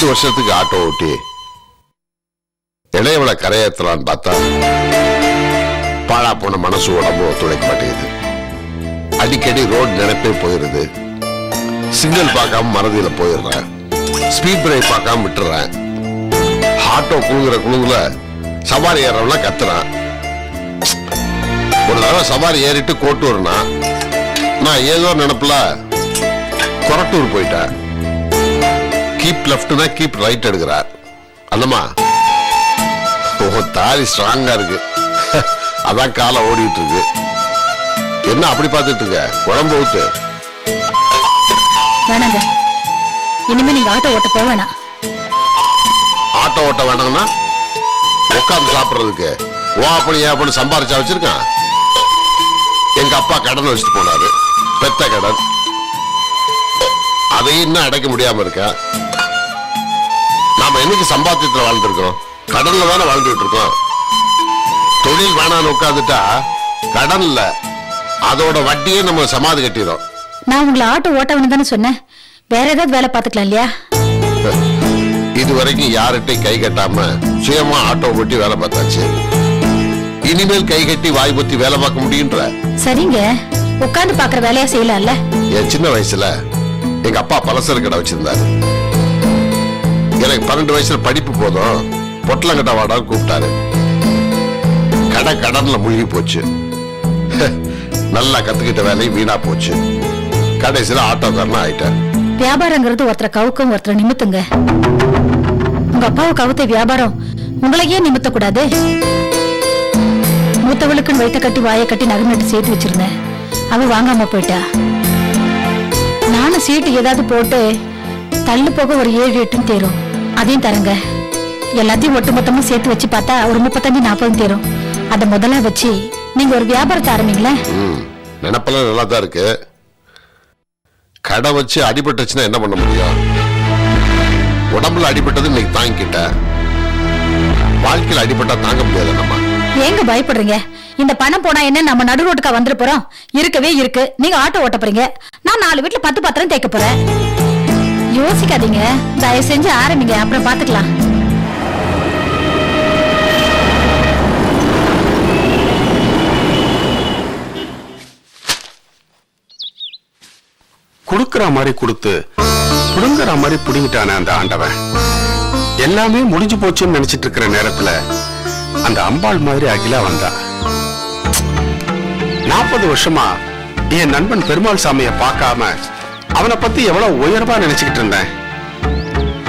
2 வருஷத்துக்கு ஆட்டோ ஓட்டி இளையவளை கரையேற்றலான்னு பார்த்தா பாழா போன மனசு உடம்பு ஒத்துழைக்க மாட்டேங்குது. அடிக்கடி ரோடு நினைப்பே போயிருது. சிக்னல் பார்க்காம மறதியில போயிடுறேன். ஸ்பீட் பிரேக் பார்க்காம விட்டுறேன். ஆட்டோ குழுங்குற சவாரி ஏறவெல்லாம் கத்துறான். ஒரு தடவை சவாரி ஏறிட்டு கோட்டூர்னா நான் ஏதோ நினைப்புல கொரட்டூர் போயிட்டேன். கீப் லெப்ட்னா கீப் ரைட் எடுக்கிறார். அந்தமா தாலி ஸ்ட்ராங்கா இருக்கு. அதான் காலை ஓடிட்டு இருக்கு. என்ன அப்படி பார்த்துட்டு இருக்க? குழம்பு ஊத்து. வேணாங்க, இனிமே நீங்க ஆட்டோ ஓட்ட போக வேணாம். ஆட்டோ ஓட்ட வேணாம்னா உட்காந்து சாப்பிடுறதுக்கு அப்படி சம்பாரிச்சா வச்சிருக்கான். எங்க அப்பா கடன் வச்சுட்டு போனாரு, பெத்த கடன். அதையும் இன்னும் அடைக்க முடியாம இருக்க. நாம என்னைக்கு சம்பாத்தியத்துல வாழ்ந்துருக்கோம்? கடன்ல தானே வாழ்ந்துட்டு இருக்கோம். தொழில் வேணான்னு உட்காந்துட்டா கடன் இல்ல, அதோட வட்டியே நம்ம சமாதி கட்டிடும். நான் உங்களை ஆட்டோ ஓட்ட வேணும் தானே சொன்னேன். வேற ஏதாவது வேலை பார்த்துக்கலாம் இல்லையா? இது வரைக்கும் யார்கிட்டையும் கை கட்டாம சுயமா ஆட்டோ ஓட்டி வேலை பார்த்தாச்சு. இனிமேல் கை கட்டி வாய் பொத்தி வேலை பார்க்க முடியுன்ற? சரிங்க, உட்கார்ந்து பாக்குற வேலையா செய்யலாம்ல. என் சின்ன வயசுல எங்க அப்பா பலசர கடை வச்சிருந்தாரு. எனக்கு 12 வயசுல படிப்பு போதும், பொட்டலங்கட்ட வாடா கூப்பிட்டாரு. கடை கடன்ல மூழ்கி போச்சு. நல்லா கத்துக்கிட்ட வேலையும் வீணா போச்சு. கடைசியில ஆட்டோக்காரனா ஆயிட்டேன். வியாபாரங்கிறது ஒருத்தரை கவுக்கும் ஒருத்தரை நிமித்துங்க. உங்க அப்பாவை கவுத்த வியாபாரம் உங்களையே நிமித்த கூடாது. மூத்தவளுக்குன்னு வைத்த கட்டி வாயை கட்டி நகை நட்டு சேர்த்து வச்சிருந்தேன். அவ வாங்காம போயிட்டா. நானும் சீட்டு ஏதாவது போட்டு தள்ளு போக ஒரு 7-8 தேரும். அதையும் தரங்க. எல்லாத்தையும் ஒட்டு மொத்தமா சேர்த்து வச்சு பார்த்தா ஒரு 35-40 தேரும். அத முதல்ல வச்சு நீங்க ஒரு வியாபாரத்தை ஆரம்பிங்களே. நினைப்பெல்லாம் நல்லா தான் இருக்கு. கடை வச்சு அடிபட்டுச்சுன்னா என்ன பண்ண முடியும்? உடம்புல அடிபட்டது இன்னைக்கு தாங்கிக்கிட்ட, வாழ்க்கையில் அடிபட்டா தாங்க முடியாது. நம்ம ஏங்க பயப்படுறீங்க? இந்த பணம் போனா என்ன, நம்ம நடு ரோட்டுக்கா வந்துட போறோம்? இருக்கவே இருக்கு. நீங்க ஆட்டோ ஓட்ட போறீங்க, நான் 4 வீட்டுல 10 பாத்திரம் தேய்க்க போறேன். யோசிக்காதீங்க, தயவு செஞ்சு ஆரம்பிங்க, அப்புறம் பாத்துக்கலாம். குடுக்கிற மாதிரி கொடுத்து புடுங்குற மாதிரி புடுங்கிட்டானே அந்த ஆண்டவன். எல்லாமே முடிஞ்சு போச்சுன்னு நினைச்சிட்டு இருக்கிற நேரத்துல அந்த அம்பாள் மாதிரி அகிலா வந்தா. 40 வருஷமா என் நண்பன் பெருமாள் சாமியை பார்க்காம அவனை பத்தி எவ்வளவு உயர்வா நினைச்சுக்கிட்டு இருந்தேன்.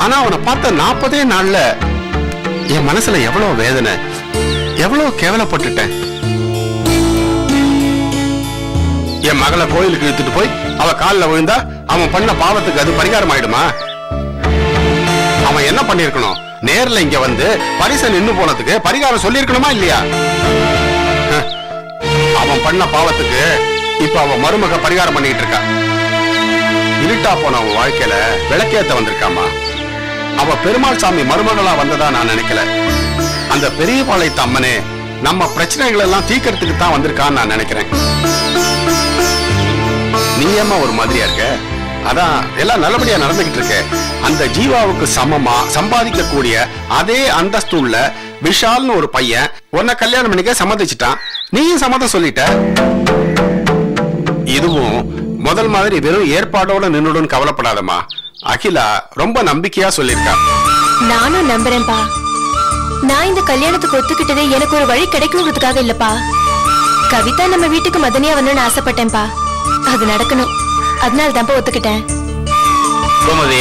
ஆனா அவனை பார்த்த 40 நாள்ல என் மனசுல எவ்வளவு வேதனை, எவ்வளவு கேவலப்பட்டுட்டேன். என் மகளை கோயிலுக்கு இழுத்துட்டு போய் அவ காலில் விழுந்தா அவன் பண்ண பாவத்துக்கு அது பரிகாரம் ஆயிடுமா? அவன் என்ன பண்ணிருக்கணும்? நேர்ல இங்க வந்து பரிசை நின்னு போனதுக்கு பரிகாரம் சொல்லிருக்கணுமா இல்லையா? அவன் பண்ண பாவத்துக்கு இப்ப அவன் மருமக பரிகாரம் பண்ணிட்டு இருக்கா. இருட்டா போன அவன் வாழ்க்கையில விளக்கேத்த வந்திருக்காமா. அவ பெருமாள் சாமி மருமகளா வந்ததா நான் நினைக்கல. அந்த பெரிய பாளையத்து அம்மனே நம்ம பிரச்சனைகள் எல்லாம் தீக்கிறதுக்கு தான் வந்திருக்கான்னு நான் நினைக்கிறேன். நீ ஏமா ஒரு மாதிரியா இருக்க? அதான் எல்லாம் நல்லபடியா நடந்துகிட்டு இருக்க. அந்த ஜீவாவுக்கு சமமா சம்பாதிக்க கூடிய அதே அந்தஸ்து உள்ள விஷால்னு ஒரு பையன் உன்னை கல்யாணம் பண்ணிக்க சம்மதிச்சுட்டான். நீயும் சம்மதம் சொல்லிட்ட. இதுவும் முதல் மாதிரி வெறும் ஏற்பாடோட நின்னுடும் கவலைப்படாதமா. அகிலா ரொம்ப நம்பிக்கையா சொல்லிருக்கா. நானும் நம்புறேன்பா. நான் இந்த கல்யாணத்துக்கு ஒத்துக்கிட்டதே எனக்கு ஒரு வழி கிடைக்கணுங்கிறதுக்காக இல்லப்பா. கவிதா நம்ம வீட்டுக்கு மதனியா வரணும்னு ஆசைப்பட்டேன்பா. அது நடக்கணும், அதனால தான் ஒத்துக்கிட்டேன். கோமதி,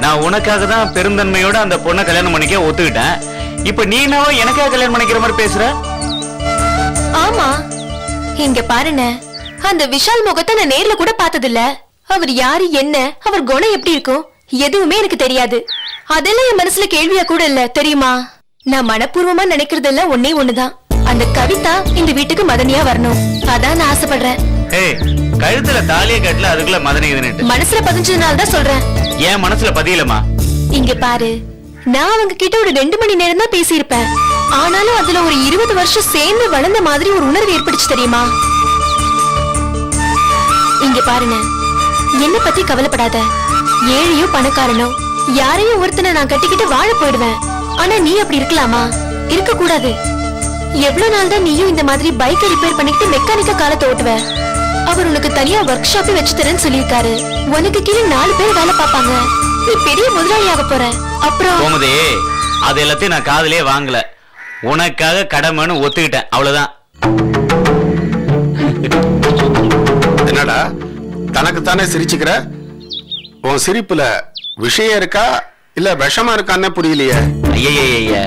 நான் உனக்காக தான் பெருந்தன்மையோட அந்த பொண்ணை கல்யாணம் பண்ணிக்க ஒத்துக்கிட்டேன். இப்ப நீனாவோ எனக்காக கல்யாணம் பண்ணிக்கிற மாதிரி பேசுற? ஆமா, இங்க பாருங்க, அந்த விஷால் முகத்தை நான் நேர்ல கூட பார்த்ததில்ல. அவர் யாரு, என்ன, அவர் குணம் எப்படி இருக்கும் எதுவுமே எனக்கு தெரியாது. அதெல்லாம் என் மனசுல கேள்வியா கூட இல்ல தெரியுமா? நான் மனப்பூர்வமா நினைக்கிறதெல்லாம் ஒன்னே ஒண்ணுதான், அந்த கவிதா இந்த வீட்டுக்கு மதனியா வரணும். அதான் நான் ஆசைப்படுறேன். கழுத்துல தாலிய கட்டல, அதுக்குள்ள மதனி மனசுல பதிஞ்சதுனால தான் சொல்றேன். ஏன் மனசுல பதியலமா? இங்க பாரு, நான் அவங்க கிட்ட ஒரு 2 மணி நேரம் தான் பேசியிருப்பேன். ஆனாலும் அதுல ஒரு 20 வருஷம் சேர்ந்து வளர்ந்த மாதிரி ஒரு உணர்வு ஏற்படுச்சு தெரியுமா? இங்க பாருங்க, என்ன பத்தி கவலைப்படாத. ஏழையோ பணக்காரனோ யாரையும் ஒருத்தனை நான் கட்டிக்கிட்டு வாழ போயிடுவேன். ஆனா நீ அப்படி இருக்கலாமா? இருக்க கூடாது. எவ்வளவு நாள் தான் நீயும் இந்த மாதிரி பைக்கை ரிப்பேர் பண்ணிக்கிட்டு மெக்கானிக்க காலத்தை ஓட்டுவ? அவர் உனக்கு தனியா ஒர்க் ஷாப்பே வச்சு தரேன்னு சொல்லியிருக்காரு. உனக்கு கீழே 4 பேர் வேலை பார்ப்பாங்க. நீ பெரிய முதலாளியாக போற. அப்புறம் கோமதி, அது எல்லாத்தையும் நான் காதலே வாங்கல. உனக்காக கடமைன்னு ஒத்துக்கிட்டேன், அவ்வளவுதான். என்னடா தனக்குத்தானே சிரிச்சுக்கிற? உன் சிரிப்புல விஷயம் இருக்கா இல்ல விஷமா இருக்கான்னு புரியலையே. ஐய,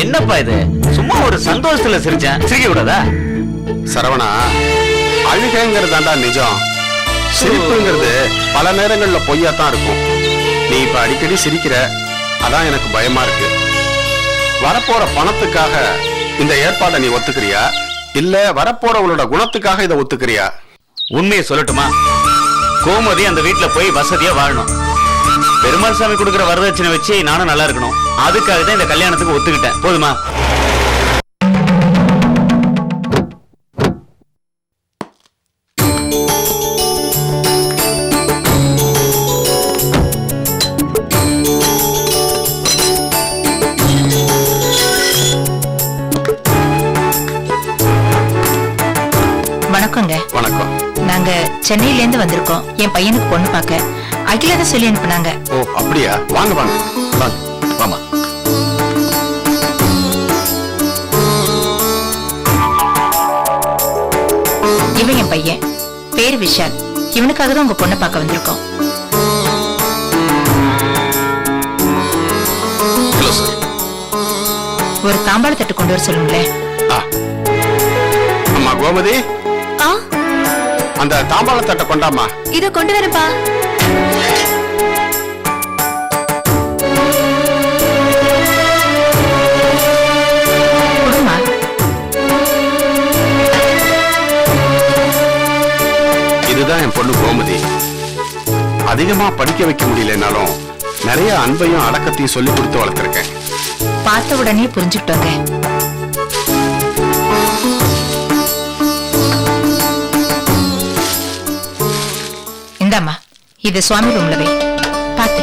என்னப்பா இது? சும்மா ஒரு சந்தோஷத்துல சிரிச்சேன், சிரிக்க கூடாதா? சரவணா, அழுகைங்கிறதாண்டா நிஜம். சிரிப்புங்கிறது பல நேரங்கள்ல பொய்யாத்தான் இருக்கும். நீ இப்ப அடிக்கடி சிரிக்கிற, அதான் எனக்கு பயமா இருக்கு. வரப்போற பணத்துக்காக இந்த ஏற்பாடை நீ ஒத்துக்கிறியா இல்ல வரப்போறவளோட குணத்துக்காக இதை ஒத்துக்கிறியா? உண்மையை சொல்லட்டுமா? கோமதி அந்த வீட்டுல போய் வசதியா வாழணும். பெருமாள் சாமி கொடுக்கிற வரதட்சணை வச்சு நானும் நல்லா இருக்கணும். அதுக்காக தான் இந்த கல்யாணத்துக்கு ஒத்துக்கிட்டேன். போதுமா? வணக்கங்க. வணக்கம். நாங்க சென்னையில இருந்து வந்திருக்கோம். என் பையனுக்கு பொண்ணு பார்க்க. அகிலா தான் சொல்லி அனுப்புனாங்க. ஓ அப்படியா? வாங்க வாங்க வாங்க. ஆமா. இவன் என் பையன், பேர் விஷால். இவனுக்காக தான் உங்க பொண்ணை பார்க்க வந்திருக்கோம். Hello sir. ஒரு தாம்பாள தட்டு கொண்டு வர சொல்லுங்களேன். அம்மா கோமதி, ஆ, அந்த தாம்பாள தட்டை கொண்டாமா. இத கொண்டு வரப்பா. கொடுமா. இதுதான் என் பொண்ணு கோமதி. அதிகமா படிக்க வைக்க முடியலனாலும் நிறைய அன்பையும் அடக்கத்தையும் சொல்லி கொடுத்து வளர்த்திருக்கேன். பார்த்த உடனே புரிஞ்சுக்கிட்டோங்க. இந்தாம்மா, இது சுவாமி ரூம்ல வை. பாத்து.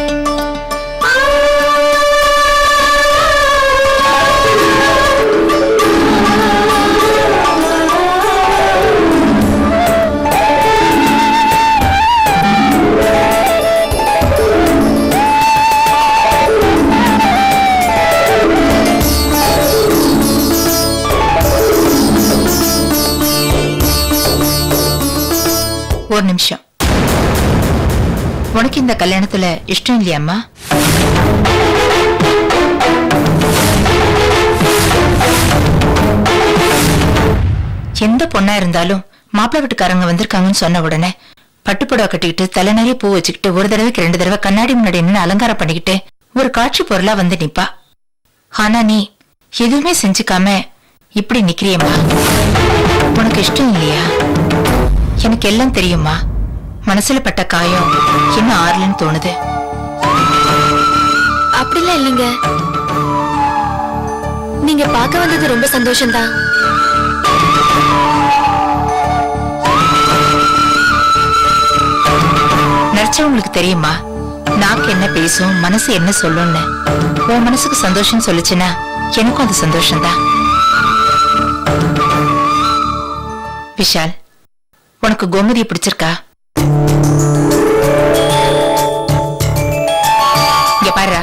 ஒரு நிமிஷம். உனக்கு இந்த கல்யாணத்துல இஷ்டம் இல்லையாம்மா? எந்த பொண்ணா இருந்தாலும் மாப்பிள்ளை வீட்டுக்காரங்க வந்திருக்காங்கன்னு சொன்ன உடனே பட்டுப்புடவை கட்டிக்கிட்டு தலை நிறைய பூ வச்சுக்கிட்டு ஒரு தடவைக்கு 2 தடவை கண்ணாடி முன்னாடி நின்று அலங்காரம் பண்ணிக்கிட்டு ஒரு காட்சி பொருளா வந்து நிப்பா. ஆனா நீ எதுவுமே செஞ்சுக்காம இப்படி நிக்கிறியம்மா. உனக்கு இஷ்டம் இல்லையா? எனக்கு எல்லாம் தெரியுமா. மனசுல பட்ட காயம் என்ன ஆறலன்னு தோணுது. அப்படிலாம் இல்லைங்க. நீங்க பார்க்க வந்தது ரொம்ப சந்தோஷம்தான். நடிச்சவங்களுக்கு தெரியுமா நாக்கு என்ன பேசும், மனசு என்ன சொல்லும்னு. உன் மனசுக்கு சந்தோஷம் சொல்லுச்சுன்னா எனக்கும் அது சந்தோஷம்தான். விஷால், உனக்கு கோமதியை பிடிச்சிருக்கா? இங்க பாரு,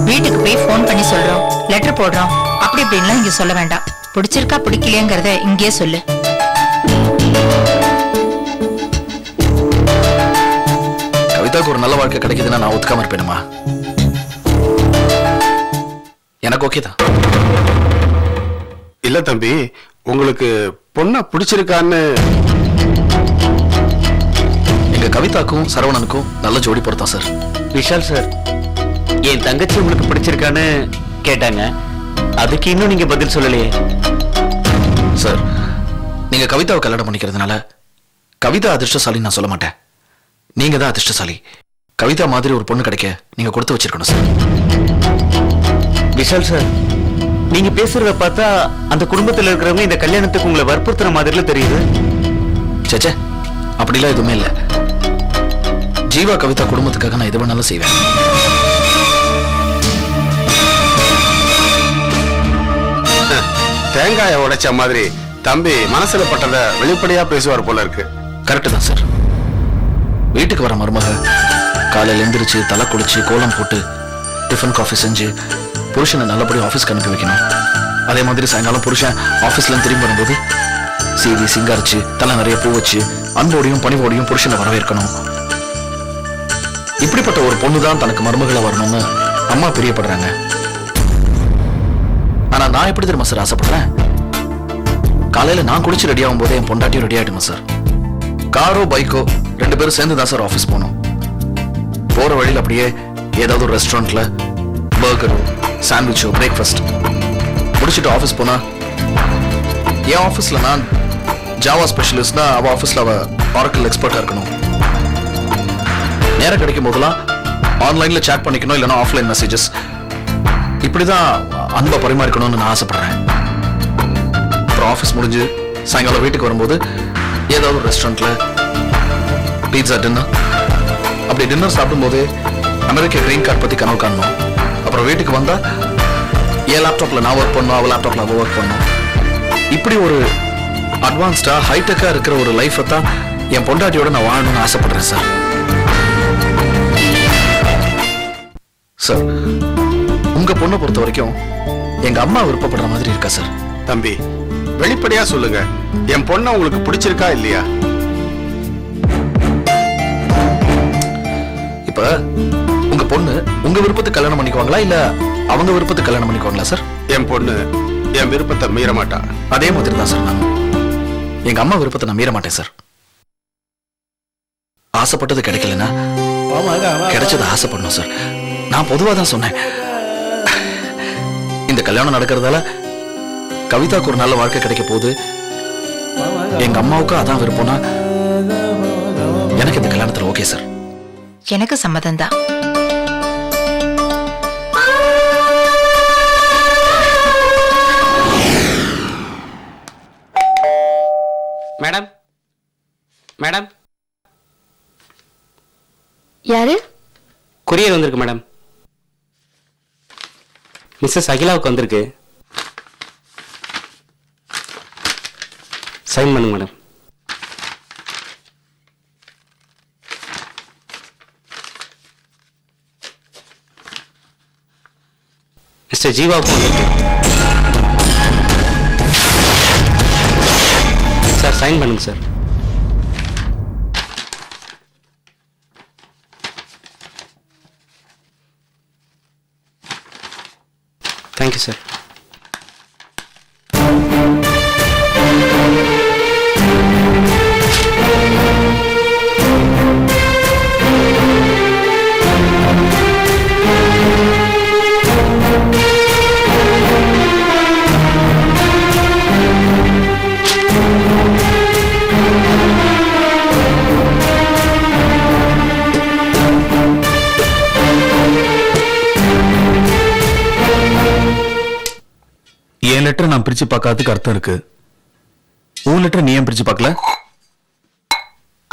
வீட்டுக்கு போய் போன் பண்ணி சொல்றோம், லெட்டர் போடுறோம், அப்படி இப்படின்லாம் இங்க சொல்ல வேண்டாம். பிடிச்சிருக்கா பிடிக்கலையங்கிறத இங்கே சொல்லு. கவிதாக்கு ஒரு நல்ல வாழ்க்கை கிடைக்குதுன்னா நான் ஒத்துக்காம இருப்பேனுமா? எனக்கு ஓகே தான். இல்ல தம்பி, உங்களுக்கு பொண்ண பிடிச்சிருக்கான்னு. எங்க கவிதாக்கும் சரவணனுக்கும் நல்ல ஜோடி பொறுத்தான் சார். விஷால் சார், என் தங்கச்சி உங்களுக்கு பிடிச்சிருக்கான்னு கேட்டாங்க. அதுக்கு இன்னும் நீங்க பதில் சொல்லலையே சார். நீங்க கவிதாவை கல்யாணம் பண்ணிக்கிறதுனால கவிதா அதிர்ஷ்டசாலின்னு நான் சொல்ல மாட்டேன். நீங்க தான் அதிர்ஷ்டசாலி. கவிதா மாதிரி ஒரு பொண்ணு கிடைக்க நீங்க கொடுத்து வச்சிருக்கணும் சார். விஷால் சார், நீங்க பேசுறத பார்த்தா அந்த குடும்பத்தில் இருக்கிறவங்க இந்த கல்யாணத்துக்கு உங்களை வற்புறுத்துற மாதிரில தெரியுது. சேச்சே, அப்படிலாம் எதுவுமே இல்ல. ஜீவா கவிதா குடும்பத்துக்காக நான் எது வேணாலும் செய்வேன். தேங்காயை உடைச்ச மாதிரி தம்பி மனசுல பட்டதை வெளிப்படையா பேசுவார் போல இருக்கு. கரெக்டு தான் சார். வீட்டுக்கு வர மருமக காலையில் எந்திரிச்சு தலை குளிச்சு கோலம் போட்டு டிஃபன் காஃபி செஞ்சு புருஷனை நல்லபடியாக ஆஃபீஸ்க்கு அனுப்பி வைக்கணும். அதே மாதிரி சாயங்காலம் புருஷன் ஆஃபீஸ்ல திரும்பி வரும்போது சீவி சிங்காரிச்சு தலை நிறைய பூ வச்சு அன்போடையும் பணிவோடையும் புருஷனை வரவேற்கணும். இப்படிப்பட்ட ஒரு பொண்ணு தான் தனக்கு மருமகளை வரணும்னு அம்மா பிரியப்படுறாங்க. ஆனா நான் எப்படி தெரியுமா சார் ஆசைப்படுறேன்? காலையில நான் குளிச்சு ரெடி ஆகும் போதே என் பொண்டாட்டியும் ரெடி ஆயிடணும் சார். காரோ பைக்கோ 2 பேரும் சேர்ந்து தான் சார் ஆஃபீஸ் போகணும். போற வழியில் அப்படியே ஏதாவது ஒரு ரெஸ்டாரண்ட்ல பர்கரோ சாண்ட்விச்சோ பிரேக்ஃபாஸ்ட் முடிச்சுட்டு ஆஃபீஸ் போனா என் ஆஃபீஸ்ல நான் ஜாவா ஸ்பெஷலிஸ்ட்னா அவ ஆஃபீஸ்ல அவ ஆரக்கிள் எக்ஸ்பர்ட்டா இருக்கணும். நேரம் கிடைக்கும் போதெல்லாம் ஆன்லைன்ல சேட் பண்ணிக்கணும், இல்லைன்னா ஆஃப்லைன் மெசேஜஸ். இப்படிதான் அன்பை பரிமாறிக்கணும்னு நான் ஆசைப்படுறேன். அப்புறம் ஆஃபீஸ் முடிஞ்சு சாயங்காலம் வீட்டுக்கு வரும்போது ஏதாவது ஒரு ரெஸ்டாரண்ட்ல பீட்சா டின்னர், அப்படி டின்னர் சாப்பிடும்போது அமெரிக்க கிரீன் கார்டு பத்தி கனவு காணணும். அப்புறம் வீட்டுக்கு வந்தா என் லேப்டாப்ல நான் ஒர்க் பண்ணணும், அவள் லேப்டாப்ல அவள் ஒர்க் பண்ணணும். இப்படி ஒரு அட்வான்ஸ்டா ஹைடெக்கா இருக்கிற ஒரு லைஃபை தான் என் பொண்டாட்டியோட நான் வாழணும்னு ஆசைப்படுறேன் சார். சார், உங்க பொண்ணை பொறுத்த வரைக்கும் எங்க அம்மா விருப்பப்படுற மாதிரி இருக்கா சார்? தம்பி வெளிப்படையா சொல்லுங்க, என் பொண்ணை உங்களுக்கு பிடிச்சிருக்கா இல்லையா? இப்ப உங்க பொண்ணு உங்க விருப்பத்துக்கு கல்யாணம் பண்ணிக்குவாங்களா இல்ல அவங்க விருப்பத்துக்கு கல்யாணம் பண்ணிக்குவாங்களா சார்? என் பொண்ணு என் விருப்பத்தை மீற மாட்டா. அதே மாதிரி தான் சார் நானும் எங்க அம்மா விருப்பத்தை நான் மீற மாட்டேன் சார். ஆசைப்பட்டது கிடைக்கலன்னா கிடைச்சது ஆசைப்படணும் சார். நான் பொதுவா தான் சொன்னேன். இந்த கல்யாணம் நடக்கிறதால கவிதாக்கு ஒரு நல்ல வாழ்க்கை கிடைக்க போகுது. எங்க அம்மாவுக்கு அதான் விருப்பம்னா எனக்கு இந்த கல்யாணத்துல ஓகே சார். எனக்கு சம்மதம் தான். மேடம் மேடம் யாரு? கொரியர் வந்திருக்கு மேடம். மிஸ்ஸஸ் அகிலாவுக்கு வந்திருக்கு. சைன் பண்ணுங்க மேடம். மிஸ்டர் ஜீவாவுக்கு வந்திருக்கு. சார் சைன் பண்ணுங்க சார். Thank you sir. என் லெட்டர் நான் பிரிச்சு பார்க்காததுக்கு அர்த்தம் இருக்கு. உன் லெட்டர் நீ ஏன் பிரிச்சு பார்க்கல?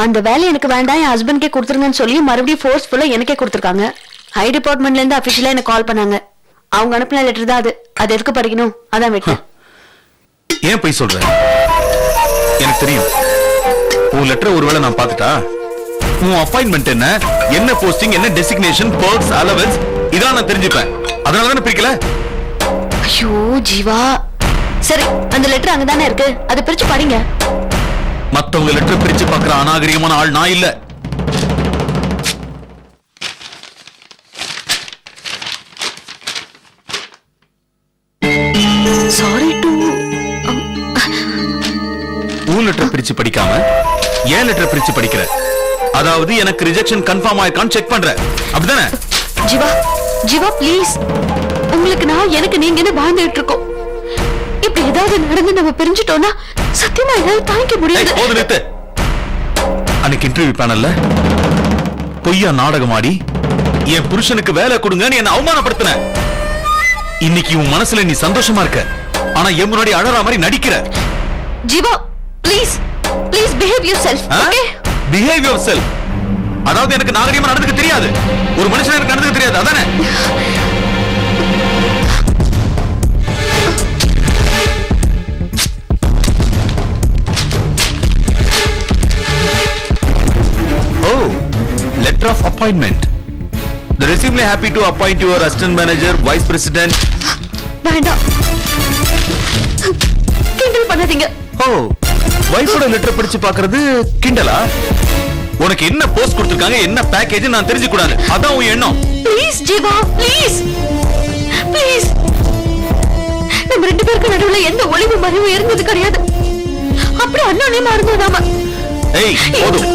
அந்த வேலை எனக்கு வேண்டாம், என் ஹஸ்பண்ட்கே கொடுத்துருங்கன்னு சொல்லி மறுபடியும் ஃபோர்ஸ்ஃபுல்லா எனக்கே கொடுத்துருக்காங்க. ஹை டிபார்ட்மெண்ட்ல இருந்து அபிஷியலா எனக்கு கால் பண்ணாங்க. அவங்க அனுப்பின லெட்டர் தான் அது. அது எதுக்கு படிக்கணும்? அதான் விட்டேன். ஏன் போய் சொல்ற? எனக்கு தெரியும். உன் லெட்டர் ஒருவேளை நான் பார்த்துட்டா உன் அப்பாயின்மெண்ட் என்ன, என்ன போஸ்டிங், என்ன டெசிக்னேஷன், பர்க்ஸ், அலவன்ஸ் இதான் நான் தெரிஞ்சுப்பேன். அதனால தானே பிரிக்கல. ஐயோ ஜீவா, சரி அந்த லெட்டர் அங்கதானே இருக்கு, அதை பிரிச்சு படிங்க. மத்தவங்க லெட்டர் பிரிச்சு பார்க்கிற அநாகரிகமான ஆள் நான் இல்ல. Sorry to. உன் லெட்டர் பிரிச்சு படிக்காம ஏன் லெட்டர் பிரிச்சு படிக்கிற? அதாவது எனக்கு ரிஜெக்ஷன் கன்ஃபார்ம் ஆயிருக்கான்னு செக் பண்ற, அப்படிதானே? ஜீவா ஜீவா ப்ளீஸ், உங்களுக்கு நான் எனக்கு நீங்கன்னு வாழ்ந்துட்டு இருக்கோம். இப்படி ஏதாவது நடந்து நம்ம பிரிஞ்சுட்டோம்னா சத்தியமா என்னால தாங்கிக்க முடியாது. போது நிறுத்து. அன்னைக்கு இன்டர்வியூ பேனல்ல பொய்யா நாடகம் ஆடி என் புருஷனுக்கு வேலை கொடுங்கன்னு என்ன அவமானப்படுத்தின. இன்னைக்கு உன் மனசுல நீ சந்தோஷமா இருக்க, ஆனா என் முன்னாடி அழற மாதிரி நடிக்கிற. Jeeva please please behave yourself. Okay behave yourself. அதாவது எனக்கு நாகரிகமா நடந்துக்க தெரியாது, ஒரு மனுஷன் எனக்கு நடந்துக்க தெரியாது, அதானே? of appointment. The resume happy to appoint your assistant manager, vice president. வேண்டாம், கிண்டல் பண்ணாதீங்க. ஓ, வைஃபோட லெட்டர் படிச்சு பார்க்கிறது கிண்டலா? உனக்கு என்ன போஸ்ட் கொடுத்திருக்காங்க, என்ன பேக்கேஜ் நான் தெரிஞ்சுக்க கூடாது, அதான் உன் எண்ணம். Please Jeeva, please please. நம்ம 2 பேருக்கு நடுவுல எந்த ஒளிவு மறைவு இருந்தது கிடையாது. அப்படி அண்ணனே மாறுனோம் நாம. ஏய், போதும்.